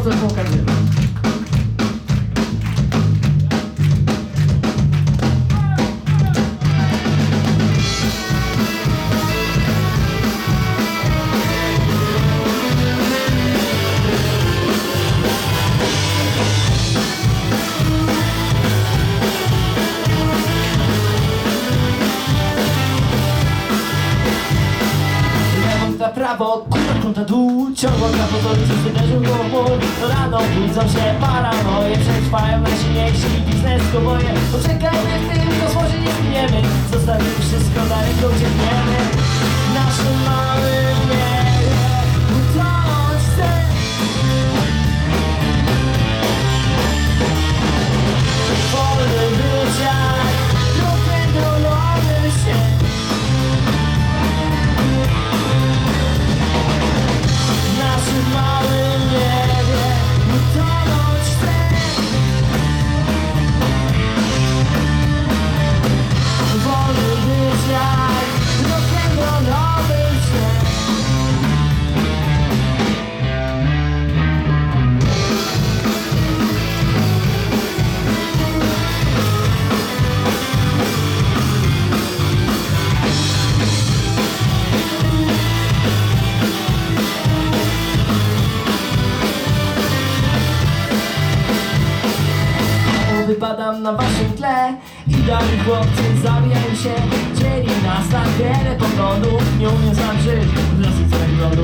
potem pokażemy. Na prawo, kurwa dół, ciągła na pozory, co wydarzył głową. Rano budzą się paranoje, przetrwają w lesie mniejsi biznes koboje. Poczekajmy w tym kosmosie, nie zginiemy, zostawimy wszystko na ręką, ciekniemy. W naszym małym niebie utonąć chcę. Wolny być jak rock'n'rollowy się. W naszym małym niebie utonąć chcę. Wolny być jak rock'n'rollowy się. Wypadam na waszym tle i dalej chłopcy zabijają się. Dzieli nas tak wiele poglądów, nie umiem sam żyć w lasy swojego